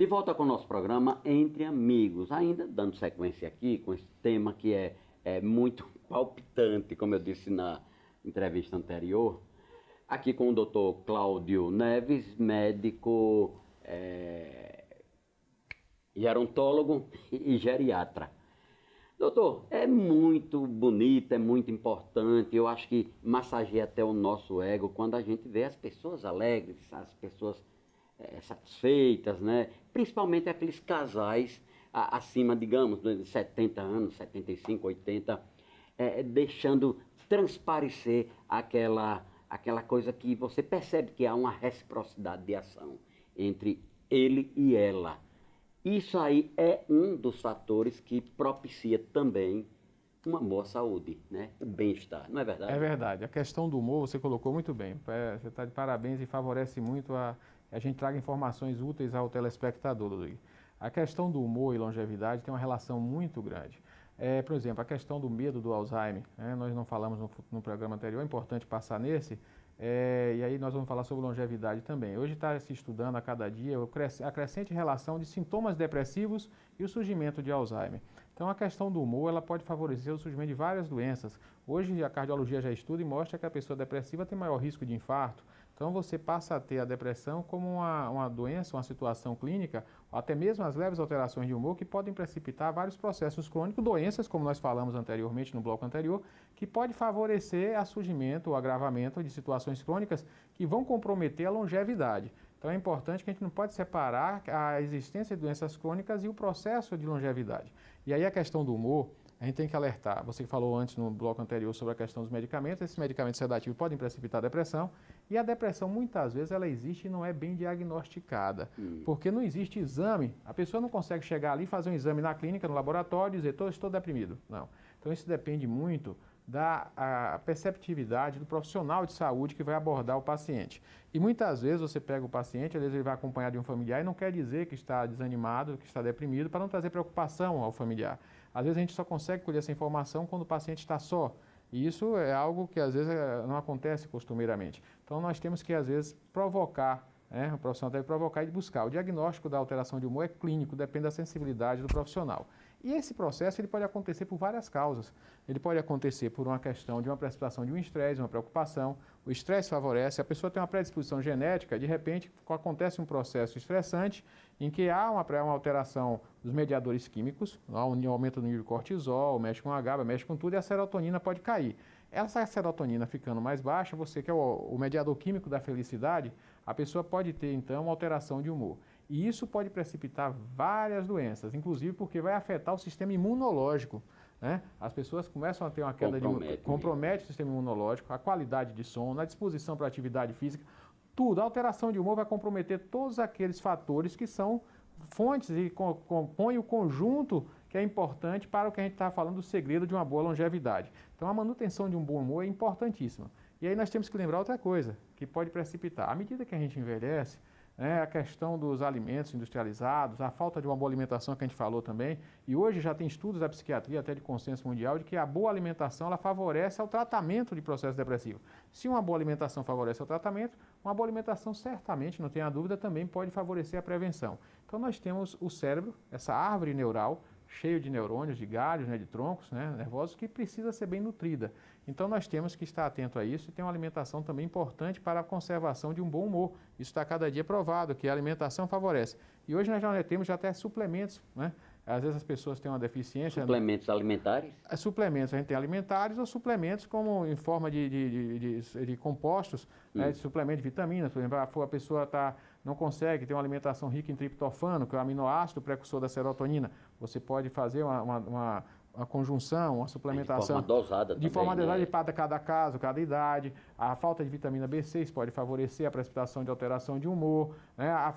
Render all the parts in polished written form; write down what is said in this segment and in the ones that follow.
volta com o nosso programa Entre Amigos, ainda dando sequência aqui com esse tema que é muito palpitante, como eu disse na entrevista anterior, aqui com o Dr. Cláudio Neves, médico, gerontólogo e geriatra. Doutor, é muito bonito, é muito importante, eu acho que massageia até o nosso ego quando a gente vê as pessoas alegres, as pessoas satisfeitas, né? Principalmente aqueles casais acima, digamos, de 70 anos, 75, 80, deixando transparecer aquela coisa que você percebe que há uma reciprocidade de ação entre ele e ela. Isso aí é um dos fatores que propicia também uma boa saúde, né? O bem-estar, não é verdade? É verdade. A questão do humor você colocou muito bem. Você está de parabéns e favorece muito a gente traga informações úteis ao telespectador, Luiz. A questão do humor e longevidade tem uma relação muito grande. Por exemplo, a questão do medo do Alzheimer, né? Nós não falamos no programa anterior, é importante passar nesse. E aí nós vamos falar sobre longevidade também. Hoje está se estudando a cada dia a crescente relação de sintomas depressivos e o surgimento de Alzheimer. Então a questão do humor ela pode favorecer o surgimento de várias doenças. Hoje a cardiologia já estuda e mostra que a pessoa depressiva tem maior risco de infarto. Então você passa a ter a depressão como uma doença, uma situação clínica, até mesmo as leves alterações de humor que podem precipitar vários processos crônicos, doenças, como nós falamos anteriormente no bloco anterior, que pode favorecer o surgimento, o agravamento de situações crônicas que vão comprometer a longevidade. Então é importante que a gente não pode separar a existência de doenças crônicas e o processo de longevidade. E aí a questão do humor, a gente tem que alertar. Você falou antes no bloco anterior sobre a questão dos medicamentos. Esses medicamentos sedativos podem precipitar a depressão. E a depressão, muitas vezes, ela existe e não é bem diagnosticada. Porque não existe exame. A pessoa não consegue chegar ali, fazer um exame na clínica, no laboratório e dizer, estou deprimido. Não. Então isso depende muito da perceptividade do profissional de saúde que vai abordar o paciente. E muitas vezes você pega o paciente, às vezes ele vai acompanhado de um familiar e não quer dizer que está desanimado, que está deprimido, para não trazer preocupação ao familiar. Às vezes a gente só consegue colher essa informação quando o paciente está só. E isso é algo que às vezes não acontece costumeiramente. Então nós temos que às vezes provocar, o profissional deve provocar e buscar. O diagnóstico da alteração de humor é clínico, depende da sensibilidade do profissional. E esse processo ele pode acontecer por várias causas. Ele pode acontecer por uma questão de uma precipitação de um estresse, uma preocupação. O estresse favorece, a pessoa tem uma predisposição genética, de repente acontece um processo estressante em que há uma alteração dos mediadores químicos, há um aumento do nível de cortisol, mexe com a GABA, mexe com tudo e a serotonina pode cair. Essa serotonina ficando mais baixa, você que é o mediador químico da felicidade, a pessoa pode ter então uma alteração de humor. E isso pode precipitar várias doenças, inclusive porque vai afetar o sistema imunológico, né? As pessoas começam a ter uma queda compromete o sistema imunológico, a qualidade de sono, a disposição para a atividade física, tudo. A alteração de humor vai comprometer todos aqueles fatores que são fontes e compõem o conjunto que é importante para o que a gente está falando do segredo de uma boa longevidade. Então a manutenção de um bom humor é importantíssima. E aí nós temos que lembrar outra coisa, que pode precipitar. À medida que a gente envelhece, a questão dos alimentos industrializados, a falta de uma boa alimentação que a gente falou também, e hoje já tem estudos da psiquiatria, até de consenso mundial, de que a boa alimentação ela favorece ao tratamento de processo depressivo. Se uma boa alimentação favorece ao tratamento, uma boa alimentação certamente, não tenha dúvida, também pode favorecer a prevenção. Então nós temos o cérebro, essa árvore neural, cheio de neurônios, de galhos, de troncos nervosos, que precisa ser bem nutrida. Então nós temos que estar atento a isso e ter uma alimentação também importante para a conservação de um bom humor. Isso está cada dia provado, que a alimentação favorece. E hoje nós já temos até suplementos, Às vezes as pessoas têm uma deficiência... Suplementos alimentares? Suplementos, a gente tem alimentares ou suplementos como em forma de compostos, de suplemento de vitaminas. Por exemplo, a pessoa não consegue ter uma alimentação rica em triptofano, que é o aminoácido precursor da serotonina. Você pode fazer uma conjunção, uma suplementação. De forma dosada também. De forma dosada para cada caso, cada idade. A falta de vitamina B6 pode favorecer a precipitação de alteração de humor.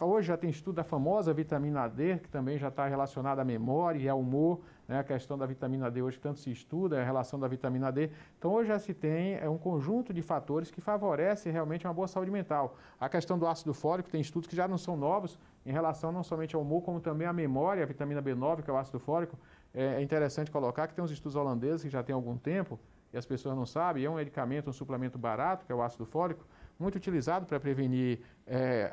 Hoje já tem estudo da famosa vitamina D, que também já está relacionada à memória e ao humor. A questão da vitamina D hoje tanto se estuda, a relação da vitamina D. Então hoje já se tem um conjunto de fatores que favorecem realmente uma boa saúde mental. A questão do ácido fólico, tem estudos que já não são novos em relação não somente ao humor, como também à memória, a vitamina B9, que é o ácido fólico. É interessante colocar que tem uns estudos holandeses que já tem algum tempo, e as pessoas não sabem, é um medicamento, um suplemento barato, que é o ácido fólico, muito utilizado para prevenir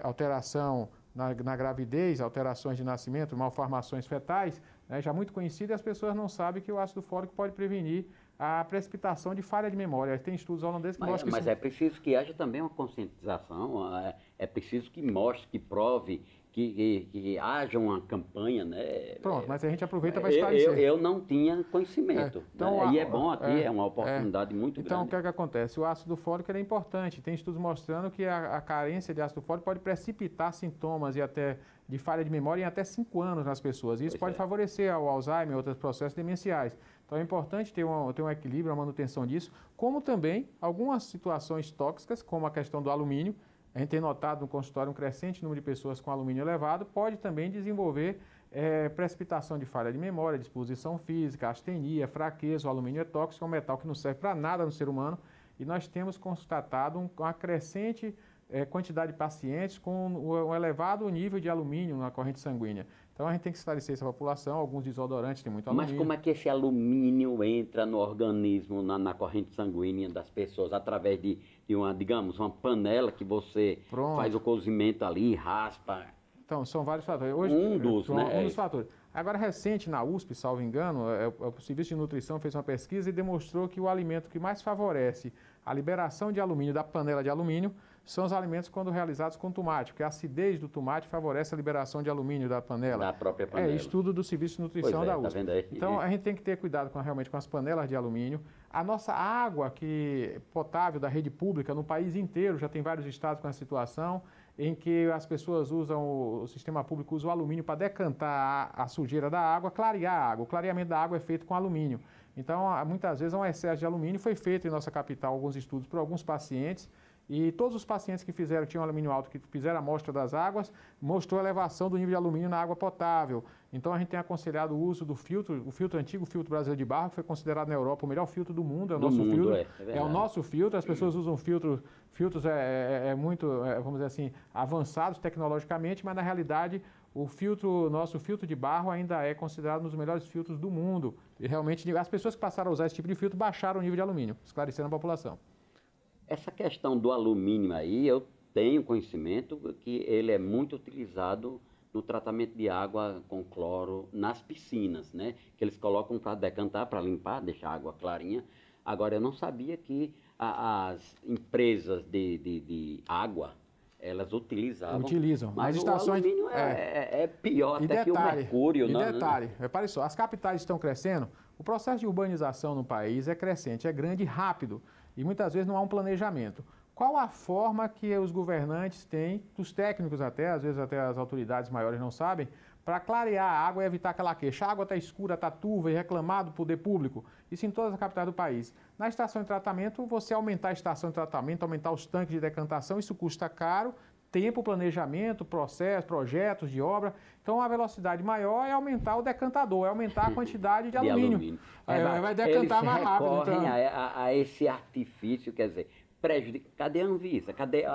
alteração na gravidez, alterações de nascimento, malformações fetais, né, já muito conhecido, e as pessoas não sabem que o ácido fólico pode prevenir a precipitação de falha de memória. Tem estudos holandeses que mostram que Mas é preciso que haja também uma conscientização, é preciso que mostre, que prove, que haja uma campanha, né? Pronto, mas a gente aproveita para esclarecer. Eu não tinha conhecimento, então, né? E é bom aqui, é uma oportunidade muito então, grande. o que acontece? O ácido fólico é importante. Tem estudos mostrando que a carência de ácido fólico pode precipitar sintomas e até de falha de memória em até 5 anos nas pessoas. Isso pode favorecer o Alzheimer e outros processos demenciais. Então é importante ter um equilíbrio, uma manutenção disso, como também algumas situações tóxicas, como a questão do alumínio. A gente tem notado no consultório um crescente número de pessoas com alumínio elevado, pode também desenvolver precipitação de falha de memória, disposição física, astenia, fraqueza. O alumínio é tóxico, é um metal que não serve para nada no ser humano, e nós temos constatado uma crescente quantidade de pacientes com um elevado nível de alumínio na corrente sanguínea. Então a gente tem que esclarecer essa população. Alguns desodorantes têm muito alumínio. Mas como é que esse alumínio entra no organismo, na corrente sanguínea das pessoas, através de uma, digamos, uma panela que você faz o cozimento ali, raspa? Então, são vários fatores. Hoje, um dos fatores. Agora, recente, na USP, salvo engano, o Serviço de Nutrição fez uma pesquisa e demonstrou que o alimento que mais favorece a liberação de alumínio da panela de alumínio são os alimentos quando realizados com tomate, porque a acidez do tomate favorece a liberação de alumínio da panela. Da própria panela. Estudo do Serviço de Nutrição da USP. Tá vendo aí? Então, a gente tem que ter cuidado realmente com as panelas de alumínio. A nossa água potável da rede pública no país inteiro, já tem vários estados com essa situação, em que as pessoas usam, o sistema público usa o alumínio para decantar a sujeira da água, clarear a água. O clareamento da água é feito com alumínio. Então, muitas vezes, há um excesso de alumínio. Foi feito em nossa capital alguns estudos por alguns pacientes, e todos os pacientes que tinham alumínio alto, que fizeram a amostra das águas, mostrou elevação do nível de alumínio na água potável. Então a gente tem aconselhado o uso do filtro, o filtro antigo, o filtro brasileiro de barro, que foi considerado na Europa o melhor filtro do mundo, é o nosso filtro. É o nosso filtro, as pessoas usam filtros muito, vamos dizer assim, avançados tecnologicamente, mas na realidade nosso filtro de barro ainda é considerado um dos melhores filtros do mundo. E realmente as pessoas que passaram a usar esse tipo de filtro baixaram o nível de alumínio, esclarecendo a população. Essa questão do alumínio aí, eu tenho conhecimento que ele é muito utilizado no tratamento de água com cloro nas piscinas, né? Que eles colocam para decantar, para limpar, deixar a água clarinha. Agora, eu não sabia que as empresas de água, elas utilizavam. Mas o alumínio é pior até que o mercúrio. Detalhe, repare só, as capitais estão crescendo, o processo de urbanização no país é crescente, é grande e rápido. E muitas vezes não há um planejamento. Qual a forma que os governantes têm, os técnicos até, às vezes até as autoridades maiores não sabem, para clarear a água e evitar aquela queixa? A água está escura, está turva e reclamado do poder público. Isso em todas as capitais do país. Na estação de tratamento, você aumentar a estação de tratamento, aumentar os tanques de decantação, isso custa caro, tempo, planejamento, processo, projetos de obra. Então, a velocidade maior é aumentar o decantador, é aumentar a quantidade de alumínio. Vai decantar mais rápido. Eles recorrem a esse artifício, quer dizer, cadê a Anvisa? Cadê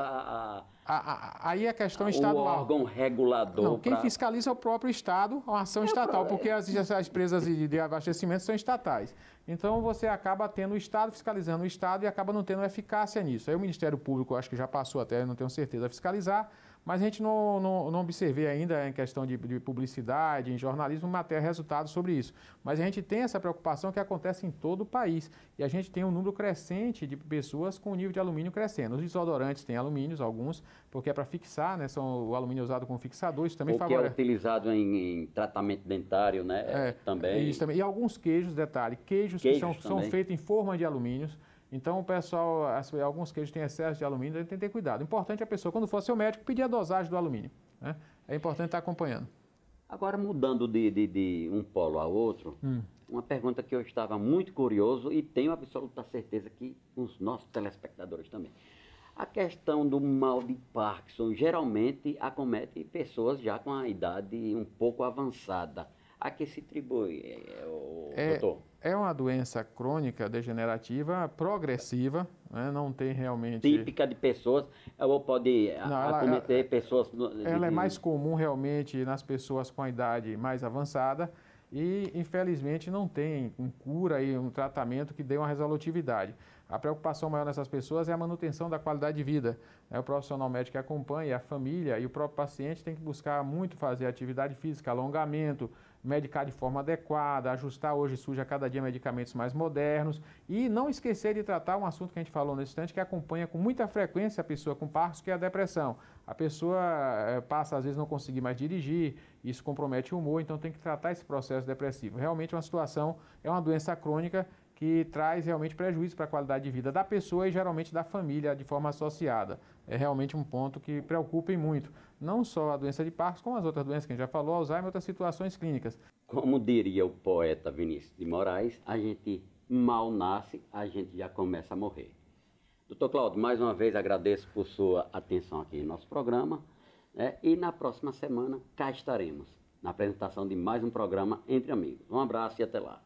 aí a questão estadual. O órgão regulador. Não, quem fiscaliza é o próprio Estado, a ação estatal, porque as empresas de abastecimento são estatais. Então você acaba tendo o Estado fiscalizando o Estado e acaba não tendo eficácia nisso. Aí o Ministério Público, acho que já passou até, não tenho certeza, a fiscalizar, mas a gente não observei ainda em questão de publicidade, em jornalismo, resultados sobre isso. Mas a gente tem essa preocupação que acontece em todo o país. E a gente tem um número crescente de pessoas com o nível de alumínio crescendo. Os desodorantes têm alumínios, alguns, porque é para fixar, né? O alumínio é usado como fixador, isso também favorece. O que é utilizado em tratamento dentário, né? Também. Isso também. E alguns queijos, detalhe, queijos que são feitos em forma de alumínios. Então, o pessoal, alguns queijos têm excesso de alumínio, a gente tem que ter cuidado. O importante é a pessoa, quando for seu médico, pedir a dosagem do alumínio, né? É importante estar acompanhando. Agora, mudando de um polo a outro, uma pergunta que eu estava muito curioso e tenho absoluta certeza que os nossos telespectadores também. A questão do mal de Parkinson geralmente acomete pessoas já com a idade um pouco avançada. A que se atribui, doutor? É uma doença crônica, degenerativa, progressiva, né? Não tem realmente... Típica de pessoas, ou pode acometer pessoas... Ela é mais comum realmente nas pessoas com a idade mais avançada e, infelizmente, não tem um cura e um tratamento que dê uma resolutividade. A preocupação maior nessas pessoas é a manutenção da qualidade de vida. O profissional médico que acompanha, a família e o próprio paciente tem que buscar muito fazer atividade física, alongamento, medicar de forma adequada, ajustar hoje surge a cada dia medicamentos mais modernos e não esquecer de tratar um assunto que a gente falou nesse instante que acompanha com muita frequência a pessoa com Parkinson, que é a depressão. A pessoa passa às vezes não conseguir mais dirigir, isso compromete o humor, então tem que tratar esse processo depressivo. Realmente é uma situação, é uma doença crônica que traz realmente prejuízo para a qualidade de vida da pessoa e geralmente da família de forma associada. É realmente um ponto que preocupa muito. Não só a doença de Parkinson, como as outras doenças que a gente já falou, Alzheimer e outras situações clínicas. Como diria o poeta Vinícius de Moraes, a gente mal nasce, a gente já começa a morrer. Doutor Cláudio, mais uma vez agradeço por sua atenção aqui no nosso programa, né? E na próxima semana cá estaremos, na apresentação de mais um programa Entre Amigos. Um abraço e até lá.